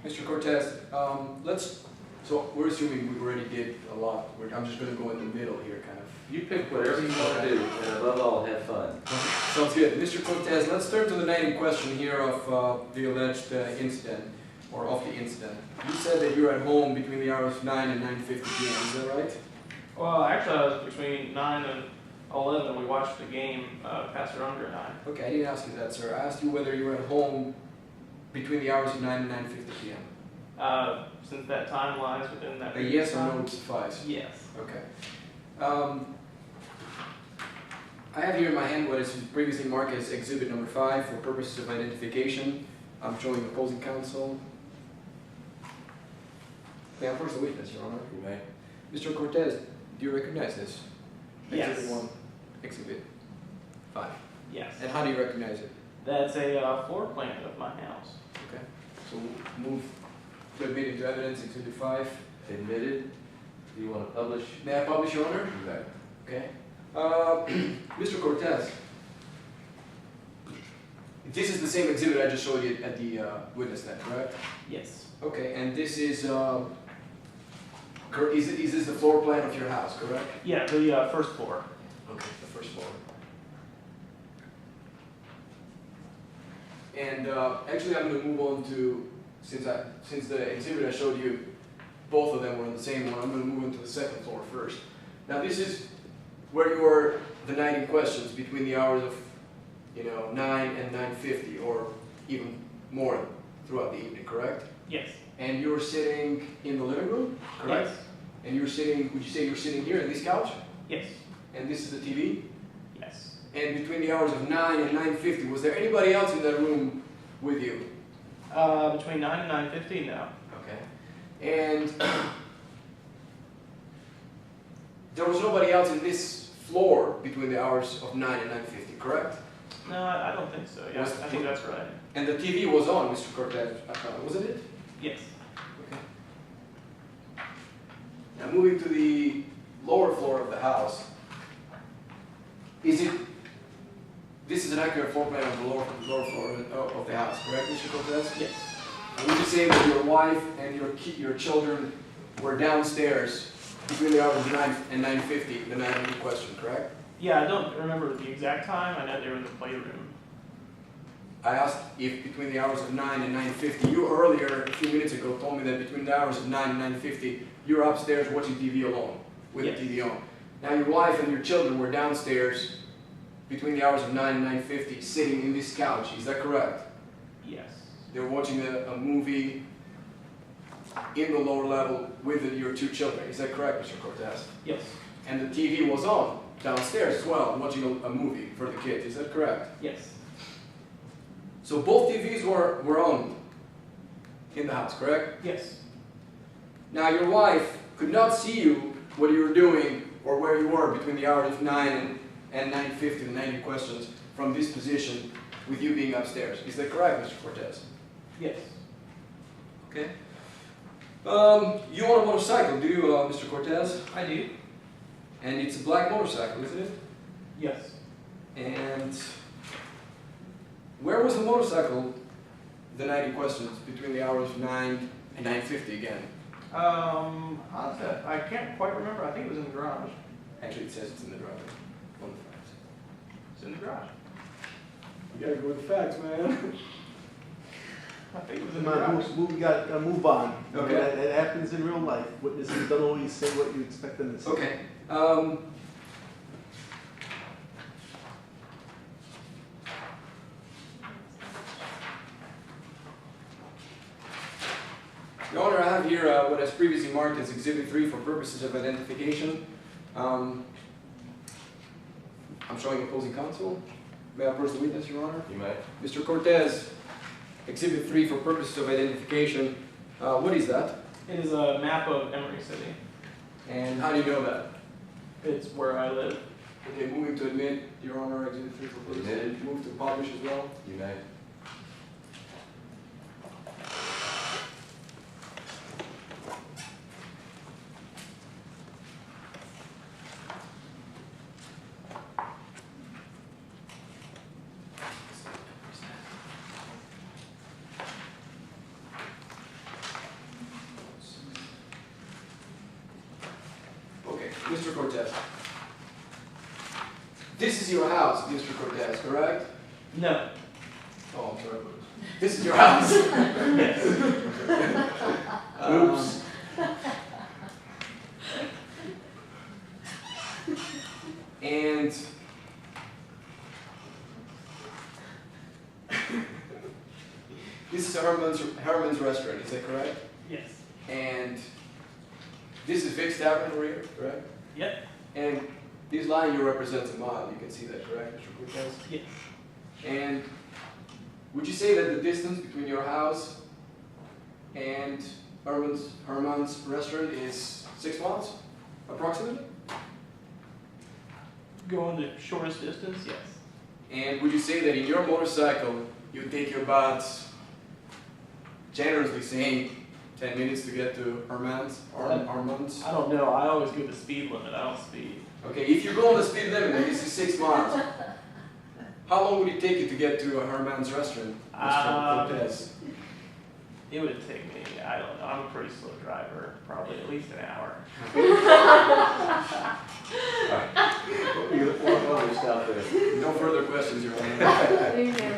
Mr. Cortez, so we're assuming we already did a lot. I'm just going to go in the middle here, kind of. You pick whatever you want to do, and above all, have fun. Sounds good. Mr. Cortez, let's turn to the night in question here of the alleged incident, or of the incident. You said that you were at home between the hours of 9 and 9:50 p.m., is that right? Well, actually, I was between 9 and 11. We watched the game, Pastor Unger and I. Okay, I didn't ask you that, sir. I asked you whether you were at home between the hours of 9 and 9:50 p.m. Since that time lies within that. A yes or no would suffice. Yes. Okay. I have here in my hand what is previously marked as Exhibit number 5 for purposes of identification. I'm showing opposing counsel. May I approach the witness, Your Honor? You may. Mr. Cortez, do you recognize this? Yes. Exhibit 1, Exhibit 5. Yes. And how do you recognize it? That's a floor plan of my house. Okay. So move to admit into evidence Exhibit 5. Admitted. Do you want to publish? May I publish, Your Honor? You may. Okay. Mr. Cortez, this is the same exhibit I just showed you at the witness stand, correct? Yes. Okay, and this is this the floor plan of your house, correct? Yeah, the first floor. Okay, the first floor. And actually, I'm going to move on to since the exhibit I showed you, both of them were on the same one. I'm going to move into the second floor first. Now, this is where you were the night in questions between the hours of, 9 and 9:50, or even more throughout the evening, correct? Yes. And you were sitting in the living room, correct? Yes. And would you say you're sitting here in this couch? Yes. And this is the TV? Yes. And between the hours of 9 and 9:50, was there anybody else in that room with you? Between 9 and 9:50, no. Okay. And there was nobody else in this floor between the hours of 9 and 9:50, correct? No, I don't think so. Yeah, I think that's right. And the TV was on, Mr. Cortez, wasn't it? Yes. Okay. Now moving to the lower floor of the house, this is an accurate floor plan of the lower floor of the house, correct, Mr. Cortez? Yes. And would you say that your wife and your children were downstairs between the hours of 9 and 9:50, the night of the question, correct? Yeah, I don't remember the exact time. I know they were in the playroom. I asked if between the hours of 9 and 9:50, you earlier, a few minutes ago, told me that between the hours of 9 and 9:50, you were upstairs watching TV alone, with Yes. the TV on. Now your wife and your children were downstairs between the hours of 9 and 9:50, sitting in this couch, is that correct? Yes. They were watching a movie in the lower level with your two children, is that correct, Mr. Cortez? Yes. And the TV was on downstairs as well, watching a movie for the kids, is that correct? Yes. So both TVs were on in the house, correct? Yes. Now your wife could not see you, what you were doing, or where you were between the hours of 9 and 9:50, the 90 questions, from this position with you being upstairs. Is that correct, Mr. Cortez? Yes. Okay. You own a motorcycle, do you, Mr. Cortez? I do. And it's a black motorcycle, isn't it? Yes. And where was the motorcycle the night in questions between the hours of 9 and 9:50 again? Honestly, I can't quite remember. I think it was in the garage. Actually, it says it's in the driveway. On the facts. It's in the garage. You gotta go with the facts, man. I think it was in Come the on, garage. we got move on. Okay. That happens in real life. Witnesses don't always say what you expect them to say. Okay. Your Honor, I have here what is previously marked as Exhibit 3 for purposes of identification. I'm showing opposing counsel. May I approach the witness, Your Honor? You may. Mr. Cortez, Exhibit 3 for purposes of identification. What is that? It is a map of Emory City. And how do you know that? It's where I live. Okay, moving to admit, Your Honor, Exhibit 3 for purposes. Admitted. Move to publish as well. You may. Mr. Cortez. This is your house, Mr. Cortez, correct? No. Oh, I'm sorry. This is your house. Yes. Oops. And this is Herman's restaurant, is that correct? Yes. And this is Vic's Tavern over here, correct? Yep. And this line here represents a mile, you can see that, correct, Mr. Cortez? Yes. And would you say that the distance between your house and Herman's restaurant is 6 miles, approximately? Going the shortest distance, yes. And would you say that in your motorcycle, you take you about, generously saying, 10 minutes to get to Herman's? I don't know. I always go the speed limit. I don't speed. Okay, if you go on the speed limit and this is 6 miles, how long would it take you to get to Herman's restaurant, Mr. Cortez? It would take me, I don't know, I'm a pretty slow driver, probably at least an hour. You're gonna walk over, stop there. No further questions, Your Honor.